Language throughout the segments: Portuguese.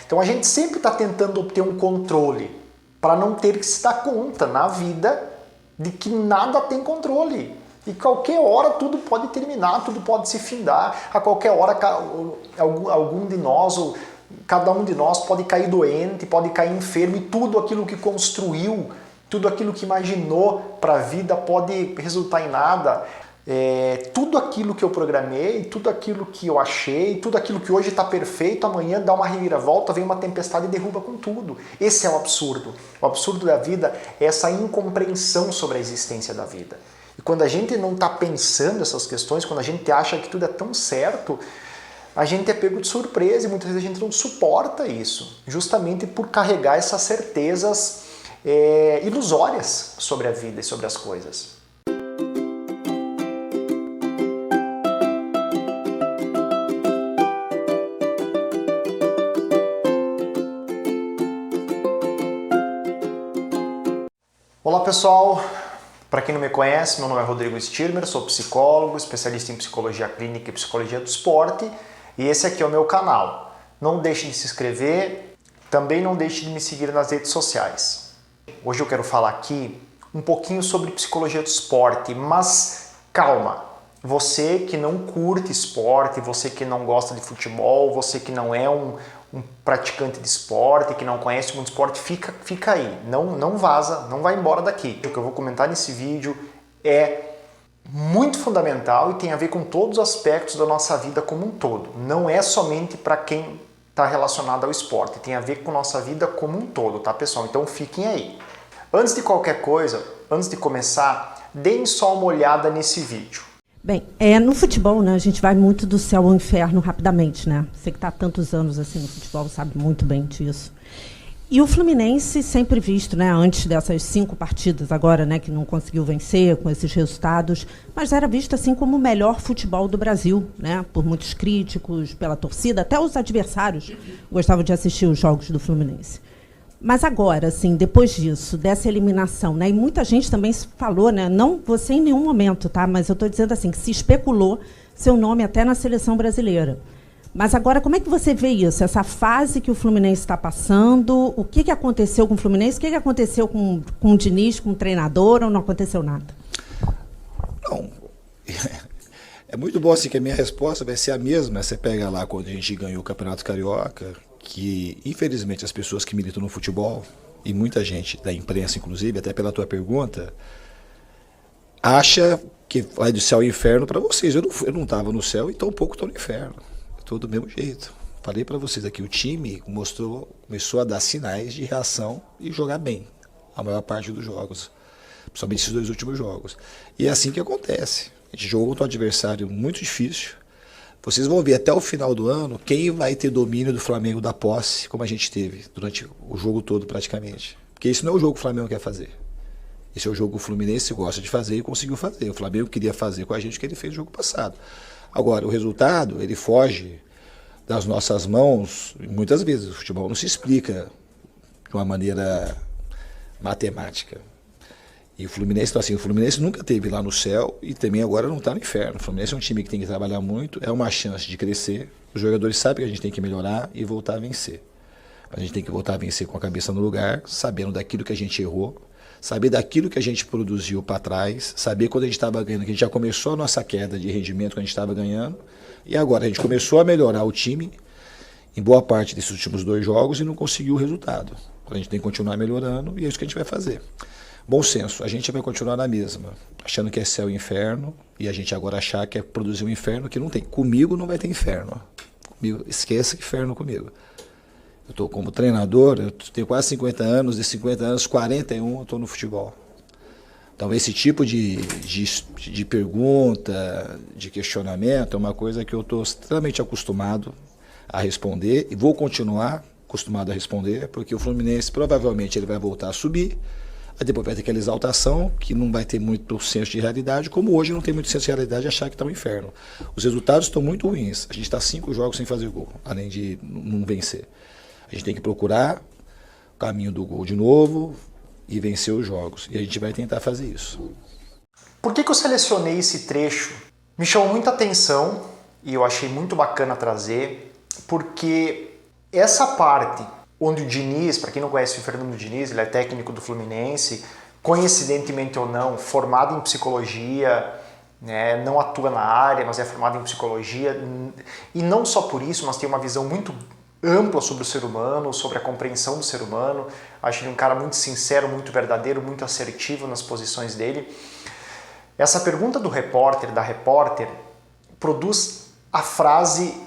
Então a gente sempre está tentando obter um controle para não ter que se dar conta na vida de que nada tem controle. E qualquer hora tudo pode terminar, tudo pode se findar, a qualquer hora algum de nós, ou cada um de nós pode cair doente, pode cair enfermo, e tudo aquilo que construiu, tudo aquilo que imaginou para a vida pode resultar em nada. Tudo aquilo que eu programei, tudo aquilo que eu achei, tudo aquilo que hoje está perfeito, amanhã dá uma reviravolta, vem uma tempestade e derruba com tudo. Esse é o absurdo. O absurdo da vida é essa incompreensão sobre a existência da vida. E quando a gente não está pensando essas questões, quando a gente acha que tudo é tão certo, a gente é pego de surpresa e muitas vezes a gente não suporta isso, justamente por carregar essas certezas ilusórias sobre a vida e sobre as coisas. Olá pessoal, para quem não me conhece, meu nome é Rodrigo Stirmer, sou psicólogo, especialista em psicologia clínica e psicologia do esporte, e esse aqui é o meu canal. Não deixe de se inscrever, também não deixe de me seguir nas redes sociais. Hoje eu quero falar aqui um pouquinho sobre psicologia do esporte, mas calma, você que não curte esporte, você que não gosta de futebol, você que não é um praticante de esporte, que não conhece muito esporte, fica aí, não vaza, não vai embora daqui. O que eu vou comentar nesse vídeo é muito fundamental e tem a ver com todos os aspectos da nossa vida como um todo. Não é somente para quem está relacionado ao esporte, tem a ver com a nossa vida como um todo, tá pessoal? Então fiquem aí. Antes de qualquer coisa, antes de começar, deem só uma olhada nesse vídeo. Bem, no futebol, né, a gente vai muito do céu ao inferno rapidamente, né? Você que está há tantos anos assim no futebol sabe muito bem disso. E o Fluminense sempre visto, né, antes dessas 5 partidas agora, né, que não conseguiu vencer com esses resultados, mas era visto assim como o melhor futebol do Brasil, né? Por muitos críticos, pela torcida, até os adversários gostavam de assistir os jogos do Fluminense. Mas agora, assim, depois disso, dessa eliminação, né, e muita gente também falou, né, não você em nenhum momento, tá, mas eu estou dizendo assim, que se especulou seu nome até na seleção brasileira. Mas agora, como é que você vê isso, essa fase que o Fluminense está passando, o que aconteceu com o Fluminense, o que aconteceu com o Diniz, com o treinador, ou não aconteceu nada? Não, é muito bom assim que a minha resposta vai ser a mesma, você pega lá quando a gente ganhou o Campeonato Carioca, que infelizmente as pessoas que militam no futebol, e muita gente da imprensa inclusive, até pela tua pergunta, acha que vai do céu ao inferno para vocês. Eu não estava no céu e tão pouco estou no inferno. Estou do mesmo jeito. Falei para vocês aqui, o time começou a dar sinais de reação e jogar bem a maior parte dos jogos, principalmente esses 2 últimos jogos. E é assim que acontece. A gente jogou contra um adversário muito difícil. Vocês vão ver até o final do ano quem vai ter domínio do Flamengo da posse, como a gente teve durante o jogo todo praticamente. Porque isso não é o jogo que o Flamengo quer fazer. Esse é o jogo que o Fluminense gosta de fazer e conseguiu fazer. O Flamengo queria fazer com a gente o que ele fez no jogo passado. Agora, o resultado, ele foge das nossas mãos muitas vezes. O futebol não se explica de uma maneira matemática. E o Fluminense, então, assim, o Fluminense nunca esteve lá no céu e também agora não está no inferno. O Fluminense é um time que tem que trabalhar muito, é uma chance de crescer. Os jogadores sabem que a gente tem que melhorar e voltar a vencer. A gente tem que voltar a vencer com a cabeça no lugar, sabendo daquilo que a gente errou, saber daquilo que a gente produziu para trás, saber quando a gente estava ganhando, que a gente já começou a nossa queda de rendimento quando a gente estava ganhando, e agora a gente começou a melhorar o time em boa parte desses últimos 2 jogos e não conseguiu o resultado. A gente tem que continuar melhorando e é isso que a gente vai fazer. Bom senso, a gente vai continuar na mesma, achando que é céu e inferno, e a gente agora achar que é produzir um inferno que não tem. Comigo não vai ter inferno. Comigo, esqueça inferno comigo. Eu estou como treinador, eu tenho quase 50 anos, de 50 anos, 41 eu estou no futebol. Então esse tipo de pergunta, de questionamento, é uma coisa que eu estou extremamente acostumado a responder, e vou continuar acostumado a responder, porque o Fluminense provavelmente ele vai voltar a subir, aí depois vai ter aquela exaltação, que não vai ter muito senso de realidade, como hoje não tem muito senso de realidade achar que está um inferno. Os resultados estão muito ruins. A gente está 5 jogos sem fazer gol, além de não vencer. A gente tem que procurar o caminho do gol de novo e vencer os jogos. E a gente vai tentar fazer isso. Por que eu selecionei esse trecho? Me chamou muita atenção e eu achei muito bacana trazer, porque Essa parte onde o Diniz, para quem não conhece o Fernando Diniz, ele é técnico do Fluminense, coincidentemente ou não, formado em psicologia, né, não atua na área, mas é formado em psicologia, e não só por isso, mas tem uma visão muito ampla sobre o ser humano, sobre a compreensão do ser humano. Acho ele um cara muito sincero, muito verdadeiro, muito assertivo nas posições dele. Essa pergunta do repórter, da repórter, produz a frase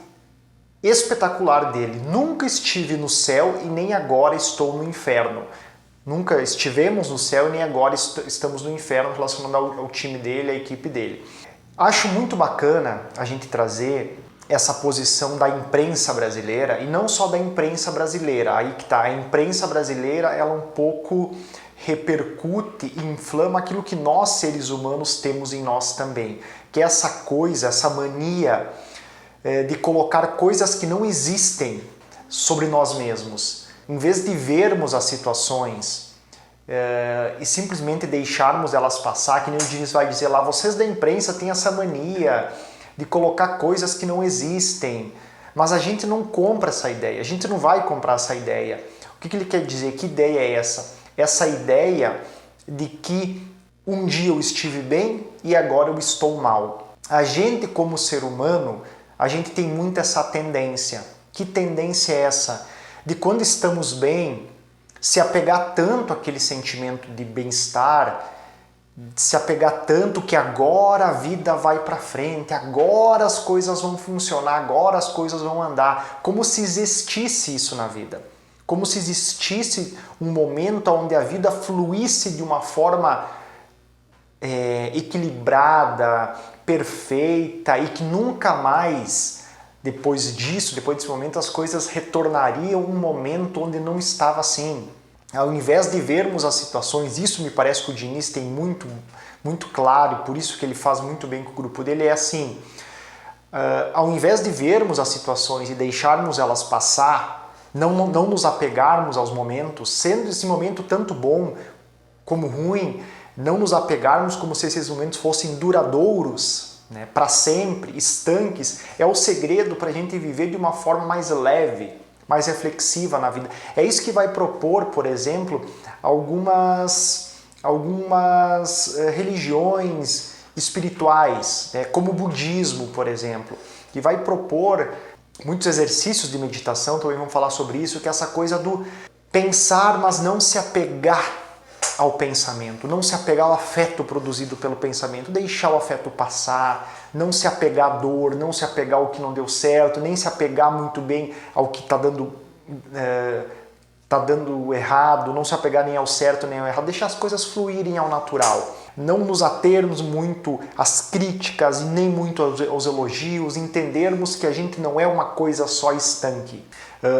espetacular dele: nunca estive no céu e nem agora estou no inferno. Nunca estivemos no céu e nem agora estamos no inferno, relacionando ao time dele, à equipe dele. Acho muito bacana a gente trazer essa posição da imprensa brasileira, e não só da imprensa brasileira, aí que tá, a imprensa brasileira ela um pouco repercute e inflama aquilo que nós seres humanos temos em nós também, que é essa coisa, essa mania de colocar coisas que não existem sobre nós mesmos. Em vez de vermos as situações e simplesmente deixarmos elas passar, que nem o Diniz vai dizer lá, vocês da imprensa têm essa mania de colocar coisas que não existem, mas a gente não compra essa ideia, a gente não vai comprar essa ideia. O que ele quer dizer? Que ideia é essa? Essa ideia de que um dia eu estive bem e agora eu estou mal. A gente, como ser humano, a gente tem muito essa tendência. Que tendência é essa? De quando estamos bem, se apegar tanto àquele sentimento de bem-estar, se apegar tanto que agora a vida vai para frente, agora as coisas vão funcionar, agora as coisas vão andar, como se existisse isso na vida. Como se existisse um momento onde a vida fluísse de uma forma equilibrada, perfeita, e que nunca mais, depois desse momento, as coisas retornariam a um momento onde não estava assim. Ao invés de vermos as situações, isso me parece que o Diniz tem muito claro, e por isso que ele faz muito bem com o grupo dele, é assim, ao invés de vermos as situações e deixarmos elas passar, não nos apegarmos aos momentos, sendo esse momento tanto bom como ruim, não nos apegarmos como se esses momentos fossem duradouros, né, para sempre, estanques, é o segredo para a gente viver de uma forma mais leve, mais reflexiva na vida. É isso que vai propor, por exemplo, algumas religiões espirituais, né, como o budismo, por exemplo, que vai propor muitos exercícios de meditação, também vamos falar sobre isso, que é essa coisa do pensar, mas não se apegar ao pensamento, não se apegar ao afeto produzido pelo pensamento, deixar o afeto passar, não se apegar à dor, não se apegar ao que não deu certo, nem se apegar muito bem ao que está dando errado, não se apegar nem ao certo nem ao errado, deixar as coisas fluírem ao natural. Não nos atermos muito às críticas e nem muito aos elogios, entendermos que a gente não é uma coisa só estanque.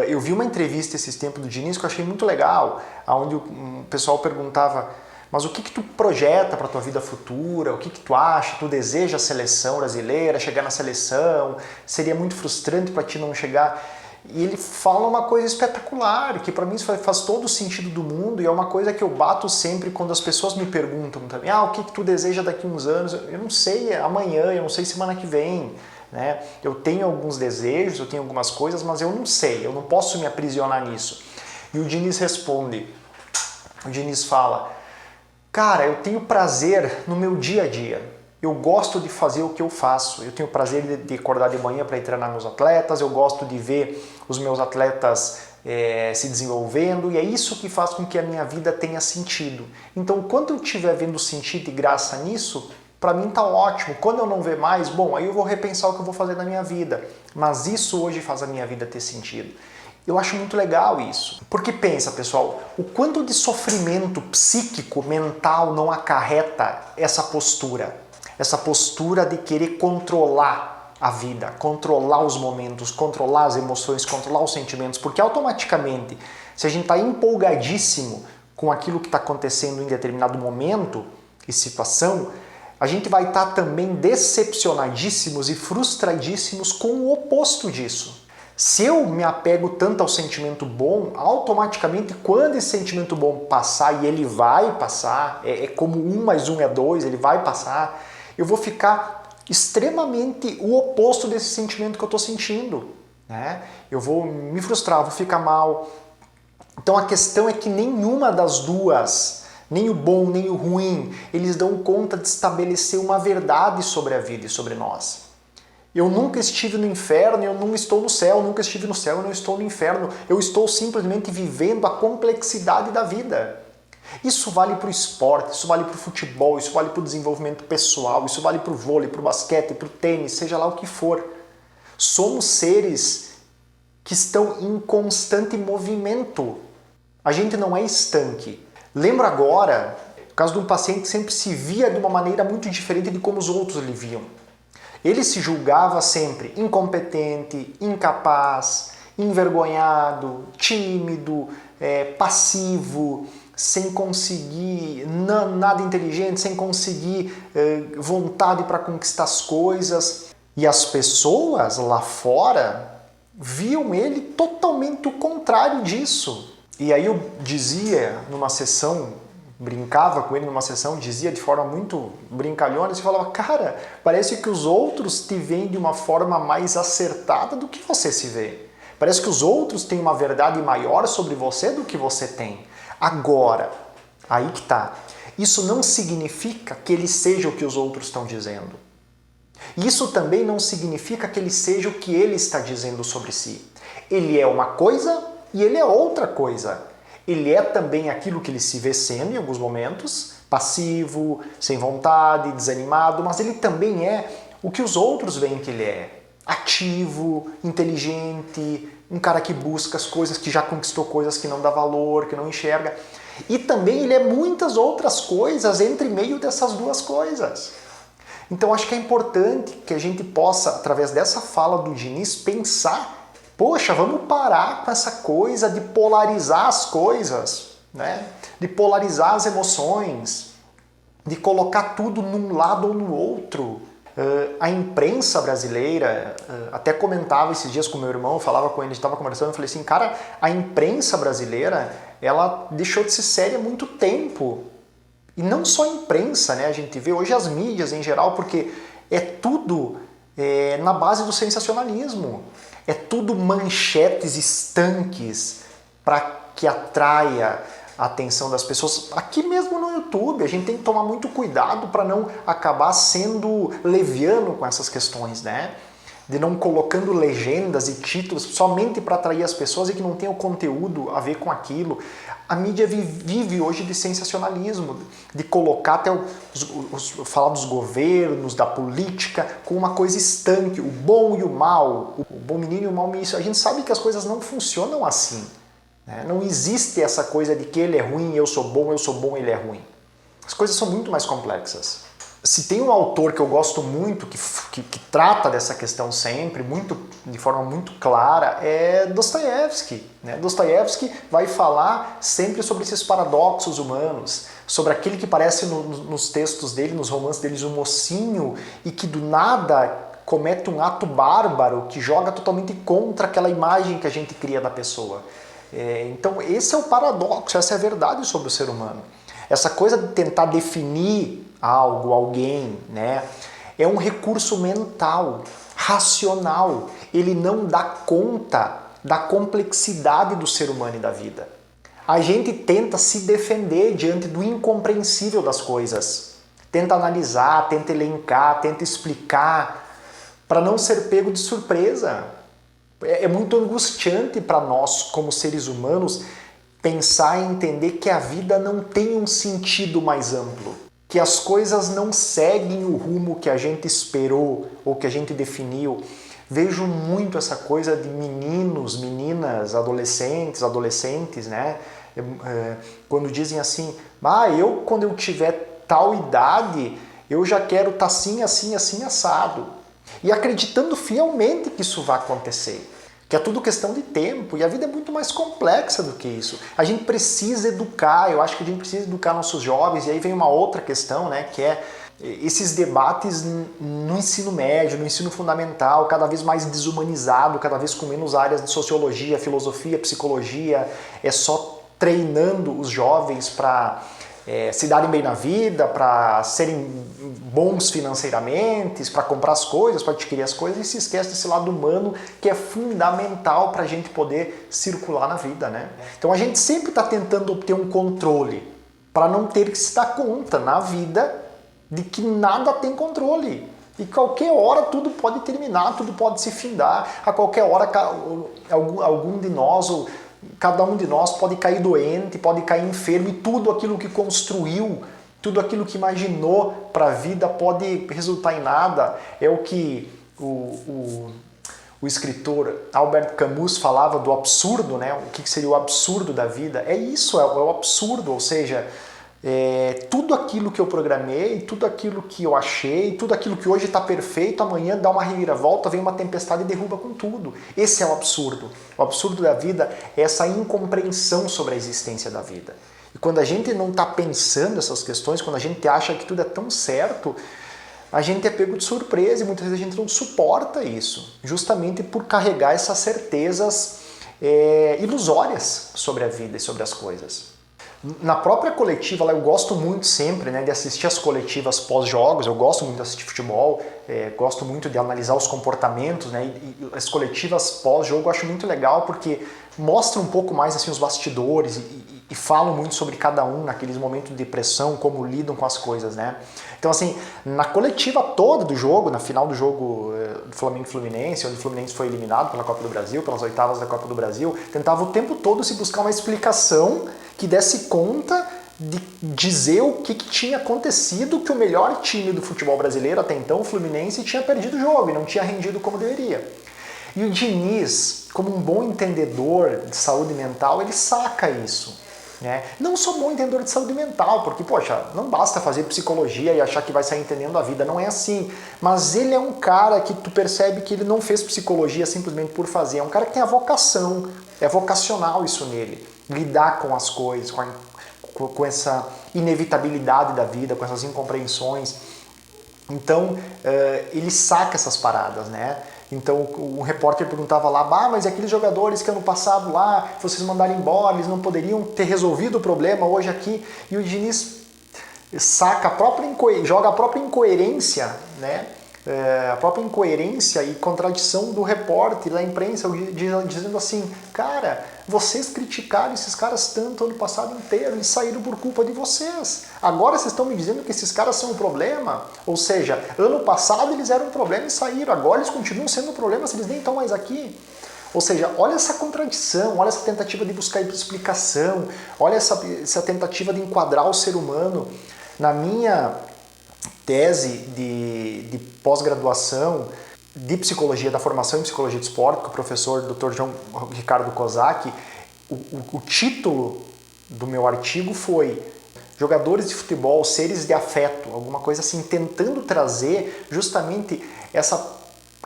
Eu vi uma entrevista esses tempos do Diniz que eu achei muito legal, onde o pessoal perguntava: mas o que tu projeta para a tua vida futura? O que tu acha? Tu deseja a seleção brasileira, chegar na seleção? Seria muito frustrante para ti não chegar? E ele fala uma coisa espetacular, que para mim faz todo o sentido do mundo, e é uma coisa que eu bato sempre quando as pessoas me perguntam também: o que tu deseja daqui a uns anos? Eu não sei amanhã, eu não sei semana que vem, né? Eu tenho alguns desejos, eu tenho algumas coisas, mas eu não sei, eu não posso me aprisionar nisso. E o Diniz responde, o Diniz fala: cara, eu tenho prazer no meu dia a dia. Eu gosto de fazer o que eu faço. Eu tenho prazer de acordar de manhã para ir treinar meus atletas. Eu gosto de ver os meus atletas se desenvolvendo. E é isso que faz com que a minha vida tenha sentido. Então, quando eu estiver vendo sentido e graça nisso, para mim tá ótimo. Quando eu não ver mais, bom, aí eu vou repensar o que eu vou fazer na minha vida. Mas isso hoje faz a minha vida ter sentido. Eu acho muito legal isso. Porque pensa, pessoal, o quanto de sofrimento psíquico, mental não acarreta essa postura. Essa postura de querer controlar a vida, controlar os momentos, controlar as emoções, controlar os sentimentos, porque automaticamente, se a gente está empolgadíssimo com aquilo que está acontecendo em determinado momento e situação, a gente vai estar também decepcionadíssimos e frustradíssimos com o oposto disso. Se eu me apego tanto ao sentimento bom, automaticamente quando esse sentimento bom passar, e ele vai passar, é como 1 mais 1 é 2, ele vai passar, eu vou ficar extremamente o oposto desse sentimento que eu estou sentindo. né? Eu vou me frustrar, vou ficar mal. Então a questão é que nenhuma das duas, nem o bom nem o ruim, eles dão conta de estabelecer uma verdade sobre a vida e sobre nós. Eu nunca estive no inferno e eu não estou no céu, eu nunca estive no céu e não estou no inferno. Eu estou simplesmente vivendo a complexidade da vida. Isso vale para o esporte, isso vale para o futebol, isso vale para o desenvolvimento pessoal, isso vale para o vôlei, para o basquete, para o tênis, seja lá o que for. Somos seres que estão em constante movimento. A gente não é estanque. Lembro agora, o caso de um paciente que sempre se via de uma maneira muito diferente de como os outros lhe viam. Ele se julgava sempre incompetente, incapaz, envergonhado, tímido, passivo, sem conseguir nada inteligente, sem conseguir vontade para conquistar as coisas. E as pessoas lá fora viam ele totalmente o contrário disso. E aí eu dizia numa sessão, brincava com ele numa sessão, dizia de forma muito brincalhona, e falava, cara, parece que os outros te veem de uma forma mais acertada do que você se vê. Parece que os outros têm uma verdade maior sobre você do que você tem. Agora, aí que tá. Isso não significa que ele seja o que os outros estão dizendo. Isso também não significa que ele seja o que ele está dizendo sobre si. Ele é uma coisa e ele é outra coisa. Ele é também aquilo que ele se vê sendo em alguns momentos, passivo, sem vontade, desanimado, mas ele também é o que os outros veem que ele é. Ativo, inteligente, um cara que busca as coisas, que já conquistou coisas que não dá valor, que não enxerga. E também ele é muitas outras coisas entre meio dessas duas coisas. Então acho que é importante que a gente possa, através dessa fala do Diniz, pensar, poxa, vamos parar com essa coisa de polarizar as coisas, né? De polarizar as emoções, de colocar tudo num lado ou no outro. A imprensa brasileira, até comentava esses dias com meu irmão, falava com ele, estava conversando, eu falei assim, cara, a imprensa brasileira, ela deixou de ser séria há muito tempo. E não só a imprensa, né? A gente vê hoje as mídias em geral, porque é tudo na base do sensacionalismo. É tudo manchetes estanques para que atraia a atenção das pessoas. Aqui mesmo no YouTube, a gente tem que tomar muito cuidado para não acabar sendo leviano com essas questões, né? De não colocando legendas e títulos somente para atrair as pessoas e que não tem o conteúdo a ver com aquilo. A mídia vive hoje de sensacionalismo, de colocar até falar dos governos, da política, com uma coisa estanque, o bom e o mal, o bom menino e o mau menino. A gente sabe que as coisas não funcionam assim. Né? Não existe essa coisa de que ele é ruim, eu sou bom, ele é ruim. As coisas são muito mais complexas. Se tem um autor que eu gosto muito, que trata dessa questão sempre, de forma muito clara, é Dostoiévski. Né? Dostoiévski vai falar sempre sobre esses paradoxos humanos, sobre aquele que parece nos textos dele, nos romances deles, um mocinho e que do nada comete um ato bárbaro que joga totalmente contra aquela imagem que a gente cria da pessoa. Então esse é o paradoxo, essa é a verdade sobre o ser humano. Essa coisa de tentar definir algo, alguém, né? É um recurso mental, racional. Ele não dá conta da complexidade do ser humano e da vida. A gente tenta se defender diante do incompreensível das coisas. Tenta analisar, tenta elencar, tenta explicar, para não ser pego de surpresa. É muito angustiante para nós, como seres humanos, pensar e entender que a vida não tem um sentido mais amplo. Que as coisas não seguem o rumo que a gente esperou ou que a gente definiu. Vejo muito essa coisa de meninos, meninas, adolescentes, né? Quando dizem assim, eu quando eu tiver tal idade, eu já quero estar assim, assim, assim, assado. E acreditando fielmente que isso vai acontecer. Que é tudo questão de tempo, e a vida é muito mais complexa do que isso. A gente precisa educar, eu acho que a gente precisa educar nossos jovens, e aí vem uma outra questão, né, que é esses debates no ensino médio, no ensino fundamental, cada vez mais desumanizado, cada vez com menos áreas de sociologia, filosofia, psicologia, é só treinando os jovens para se darem bem na vida, para serem bons financeiramente, para comprar as coisas, para adquirir as coisas, e se esquece desse lado humano que é fundamental para a gente poder circular na vida, né? Então a gente sempre está tentando obter um controle para não ter que se dar conta na vida de que nada tem controle. E qualquer hora tudo pode terminar, tudo pode se findar, a qualquer hora algum de nós, ou cada um de nós pode cair doente, pode cair enfermo, e tudo aquilo que construiu, tudo aquilo que imaginou para a vida pode resultar em nada. É o que o escritor Albert Camus falava do absurdo, né? O que seria o absurdo da vida? É isso, é o absurdo, ou seja, tudo aquilo que eu programei, tudo aquilo que eu achei, tudo aquilo que hoje está perfeito, amanhã dá uma reviravolta, vem uma tempestade e derruba com tudo. Esse é o absurdo. O absurdo da vida é essa incompreensão sobre a existência da vida. E quando a gente não está pensando essas questões, quando a gente acha que tudo é tão certo, a gente é pego de surpresa e muitas vezes a gente não suporta isso, justamente por carregar essas certezas ilusórias sobre a vida e sobre as coisas. Na própria coletiva, eu gosto muito sempre, né, de assistir as coletivas pós-jogos, eu gosto muito de assistir futebol, gosto muito de analisar os comportamentos, né, e as coletivas pós-jogo eu acho muito legal porque mostram um pouco mais assim, os bastidores e falam muito sobre cada um naqueles momentos de pressão, como lidam com as coisas, né. Então assim, na coletiva toda do jogo, na final do jogo do Flamengo e Fluminense, onde o Fluminense foi eliminado pela Copa do Brasil, pelas oitavas da Copa do Brasil, tentava o tempo todo se buscar uma explicação que desse conta de dizer o que tinha acontecido, que o melhor time do futebol brasileiro até então, o Fluminense, tinha perdido o jogo e não tinha rendido como deveria. E o Diniz, como um bom entendedor de saúde mental, ele saca isso. Né? Não sou bom entendedor de saúde mental, porque, poxa, não basta fazer psicologia e achar que vai sair entendendo a vida, não é assim. Mas ele é um cara que tu percebe que ele não fez psicologia simplesmente por fazer, é um cara que tem a vocação, é vocacional isso nele. Lidar com as coisas, com essa inevitabilidade da vida, com essas incompreensões. Então, ele saca essas paradas, né? Então, o repórter perguntava lá, mas e aqueles jogadores que ano passado lá, vocês mandaram embora, eles não poderiam ter resolvido o problema hoje aqui? E o Diniz saca joga a própria incoerência, né? A própria incoerência e contradição do repórter, da imprensa, dizendo assim, cara, vocês criticaram esses caras tanto ano passado inteiro e saíram por culpa de vocês. Agora vocês estão me dizendo que esses caras são um problema? Ou seja, ano passado eles eram um problema e saíram, agora eles continuam sendo um problema se eles nem estão mais aqui. Ou seja, olha essa contradição, olha essa tentativa de buscar explicação, olha essa tentativa de enquadrar o ser humano. Na minha tese de pós-graduação de psicologia, da formação em psicologia de esporte, com o professor Dr. João Ricardo Kozak, o título do meu artigo foi Jogadores de Futebol, Seres de Afeto, alguma coisa assim, tentando trazer justamente essa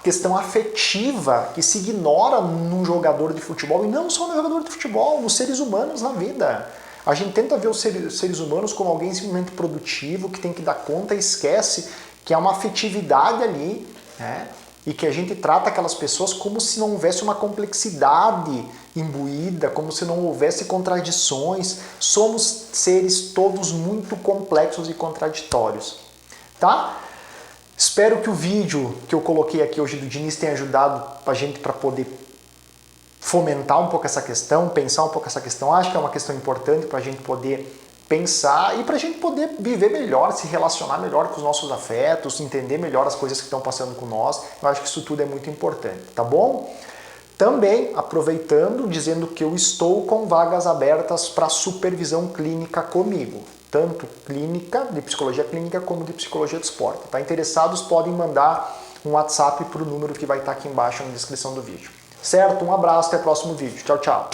questão afetiva que se ignora num jogador de futebol, e não só no jogador de futebol, nos seres humanos na vida. A gente tenta ver os seres humanos como alguém simplesmente produtivo, que tem que dar conta e esquece que há uma afetividade ali, né? E que a gente trata aquelas pessoas como se não houvesse uma complexidade imbuída, como se não houvesse contradições. Somos seres todos muito complexos e contraditórios, tá? Espero que o vídeo que eu coloquei aqui hoje do Diniz tenha ajudado a gente para poder fomentar um pouco essa questão, pensar um pouco essa questão. Acho que é uma questão importante para a gente poder pensar e para a gente poder viver melhor, se relacionar melhor com os nossos afetos, entender melhor as coisas que estão passando com nós. Eu acho que isso tudo é muito importante, tá bom? Também, aproveitando, dizendo que eu estou com vagas abertas para supervisão clínica comigo, tanto clínica, de psicologia clínica, como de psicologia de esporte. Tá? Interessados podem mandar um WhatsApp para o número que vai estar aqui embaixo na descrição do vídeo. Certo? Um abraço, até o próximo vídeo. Tchau, tchau.